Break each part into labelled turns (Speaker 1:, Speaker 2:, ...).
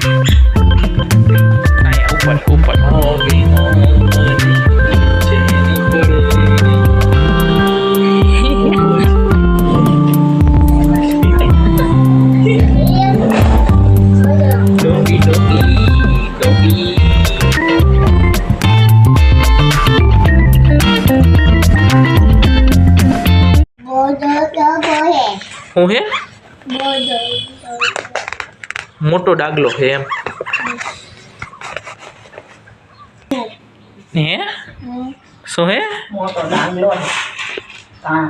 Speaker 1: અહીંયા ઉપર હું હે મોટો ડાગલો હે એમ હે શું હે
Speaker 2: મોટો ડાગલો હા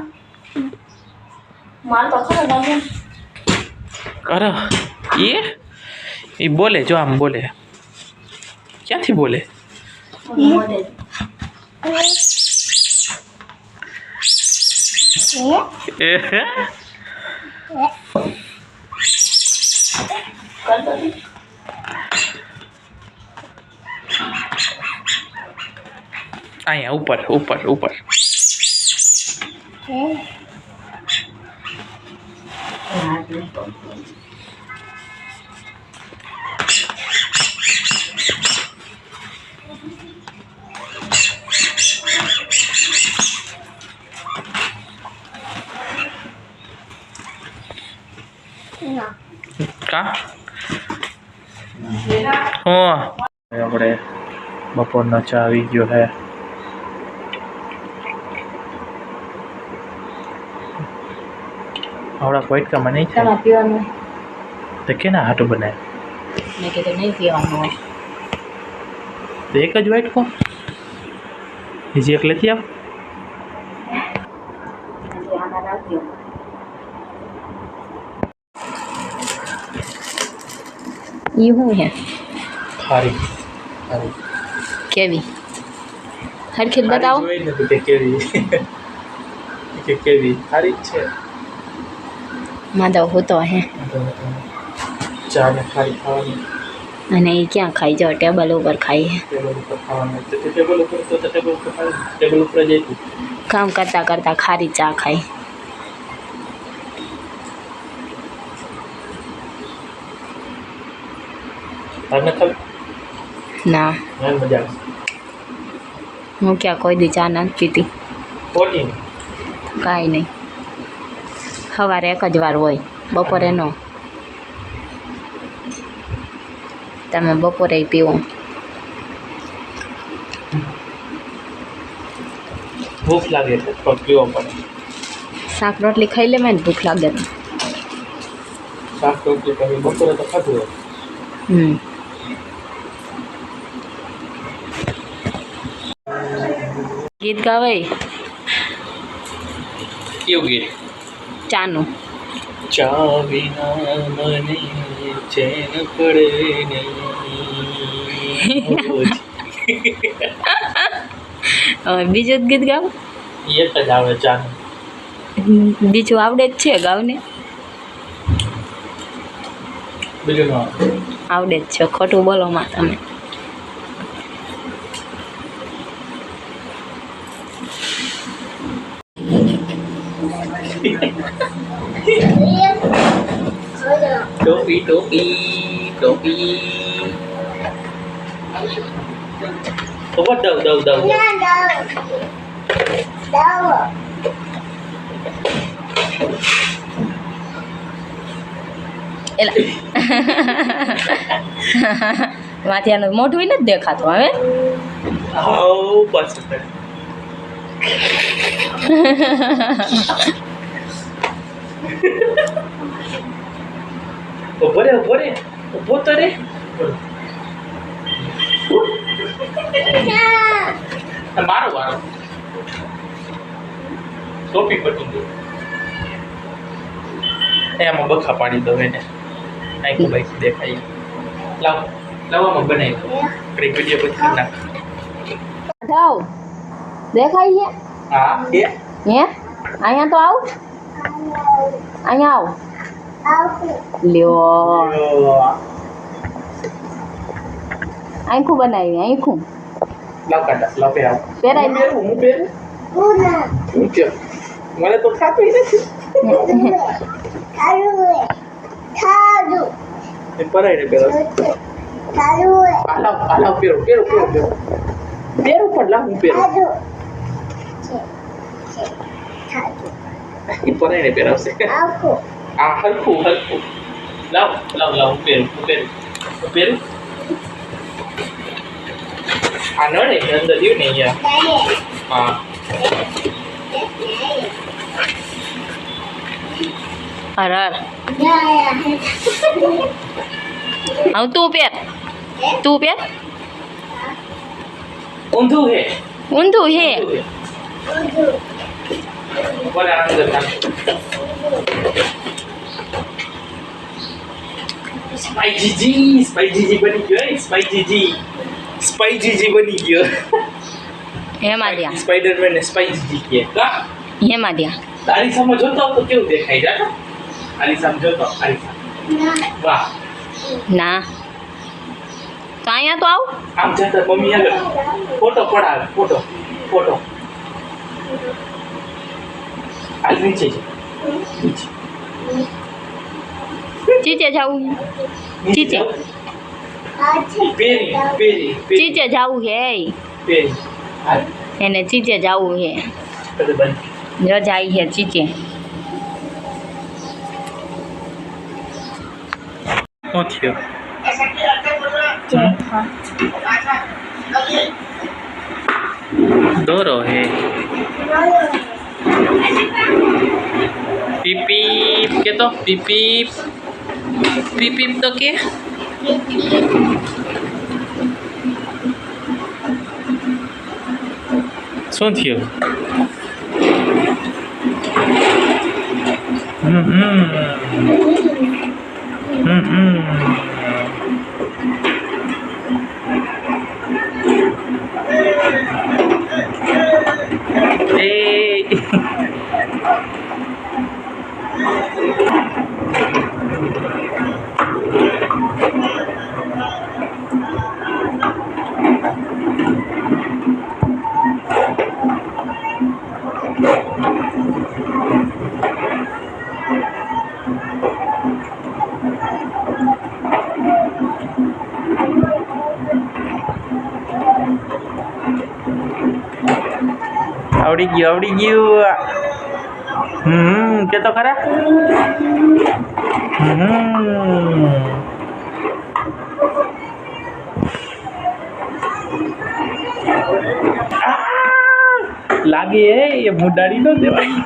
Speaker 2: માર તો ખરો ડાગલો
Speaker 1: અરે એ બોલે જો આમ બોલે ક્યાંથી બોલે
Speaker 2: મોડે કરતો હતી
Speaker 1: અહીંયા ઉપર કા આપણે બપોરનો ચા આવી ગયો હે આવડા પોઈટકામાં નહીં થાય
Speaker 2: તમારે પીવાનું
Speaker 1: તો કેના હાટું બનાવે
Speaker 2: મેં કીધું નહીં પીવાનું હોય
Speaker 1: તો એક જ વાઇટકો બીજી એક લેતી આવ
Speaker 2: આમાં રાખ્યો ઈ હું હે
Speaker 1: ખારી
Speaker 2: કેવી હરખી બતાવો
Speaker 1: જોઈ નથી તે કેવી કેવી ખારી જ છે
Speaker 2: માધવ હોતો હે
Speaker 1: ચા ને ખારી ખાવાની
Speaker 2: અને એ ક્યાં ખાઈ જાઓ ટેબલ ઉપર ખાઈ હે
Speaker 1: ટેબલ ઉપર ખાવાનું તો ટેબલ ઉપર તો ટેબલ ઉપર ખાવાનું ટેબલ ઉપર જઈ
Speaker 2: કામ કરતા કરતા ખારી ચા ખાઈ
Speaker 1: તારને ખાવ
Speaker 2: ના
Speaker 1: મને મજા આવે
Speaker 2: હું ક્યાં કોઈ દી ચા નથી પીતી
Speaker 1: પ્રોટીન
Speaker 2: કાંઈ નહીં સવારે એક જ વાર હોય બપોરે ન તમે બપોરે પીવો
Speaker 1: ભૂખ લાગે છે તો પીવો પડે
Speaker 2: શાક રોટલી ખાઈ લે ને ભૂખ લાગે તો
Speaker 1: શાક રોટલી પછી બપોરે તો ખાધું હોય
Speaker 2: ગીત ગાવાય
Speaker 1: કેવું ગીત
Speaker 2: ચાનું
Speaker 1: ચા વિના મને ચેન પડે નહીં
Speaker 2: હવે બીજું જ ગીત ગાવ
Speaker 1: એક જ આવે ચાનું
Speaker 2: બીજું આવડે જ છે ગાવને
Speaker 1: બીજું ન આવે
Speaker 2: આવડે જ છે ખોટું બોલો માં તમે
Speaker 1: ટોપી ખબર દઉં
Speaker 2: એલા માથિયાનું મોઢું નથી દેખાતું હવે
Speaker 1: આવ બસ ઉભો તો રે મારો વારો ટોપી પટી ગઈ એમાં બખા પાડી દો એને આખું બાઈક દેખાય લાવવામાં બનાવી દો આપણે વિડીયો પછી કરી નાખ
Speaker 2: જાઓ દેખાય છે
Speaker 1: હા એ
Speaker 2: હે અહીંયા તો આવ અહીંયા આવ લ્યો આખું બનાવી આખું
Speaker 1: લાવ કાઢા લાવ પહેરાવ
Speaker 2: પહેરાય
Speaker 1: હું પહેરું મને તો ખાતું નથી એ પરાઈને પહેરાવશે. આ લાવ પહેરો પણ લાવ હું પહેરો. એ પરાઈને પહેરાવશે. આ હરખું લાવ હું પહેરું. આ નડે અંદર દ્યું ને અહીંયા. હા
Speaker 2: અરે હવે તું પહેર
Speaker 1: ઊંધું હે
Speaker 2: ઊંધું હે
Speaker 1: બોલે અંદર નાખ. સ્પાઈજીજી બની ગયો. સ્પાઈજીજી બની ગયો.
Speaker 2: હેમાં દ્યા
Speaker 1: સ્પાઈડરમેન ને સ્પાઈજીજી કહે. કા
Speaker 2: હેમાં દ્યા
Speaker 1: તારી સામે જોતો તો કેવું દેખાય જા. આની સામે જોતો વાહ.
Speaker 2: ના તો અહીંયા તો આવ
Speaker 1: આમ જતા મમ્મી આગળ ફોટો પડાવે. ફોટો હાલ નીચે છે.
Speaker 2: ચીચે જાવું ચીચે
Speaker 1: પેરી
Speaker 2: ચીચે જાવું હે
Speaker 1: પેરી હાલ
Speaker 2: એને ચીચે જાવું હે
Speaker 1: બધે બંધ.
Speaker 2: જો જાય હે ચીચે
Speaker 1: શું થયો? દોરો હે પીપીપ કે તો પીપીપ તો કે શું થયું? આવડી ગયું. કે તો ખરા. લાગે એ મુડાડી નો દેવાય.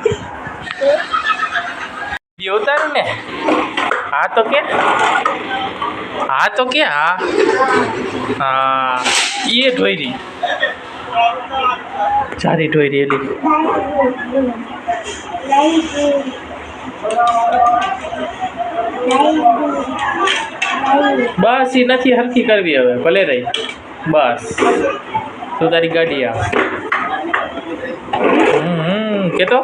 Speaker 1: ઉતારું ને. હા તો કે હા એ ઢોયરી ચારી ઢોયરી એલી બસ એ નથી હરખી કરવી હવે ભલે રહી. બસ તું તારી ગાડી આ કેતો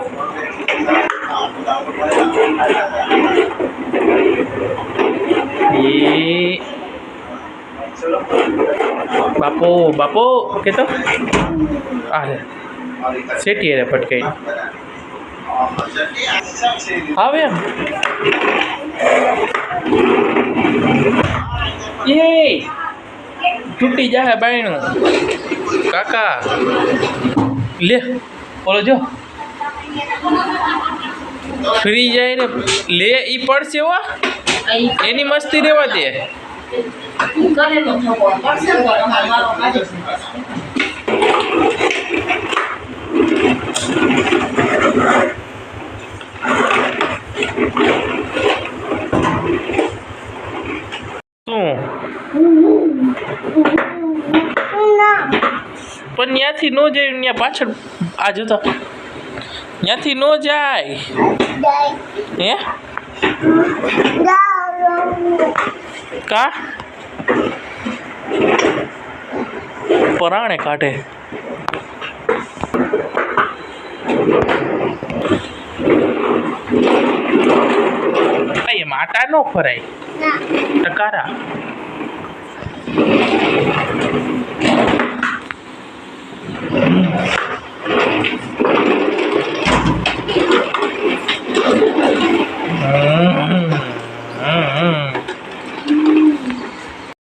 Speaker 1: બાપો કેતો આલે સેટી રે પટકાઈ આવે એમ એ તૂટી જાય બાયણું કાકા લે બોલો જો ફ્રી જાય ને લે ઈ પડશે હો એની મસ્તી રહેવા દે. પણ ત્યાંથી નો જાય ત્યાં પાછળ આ જોતો ત્યાંથી નો જાય હે કા પરાણે કાઢે માટા નો ફરાય ટકારા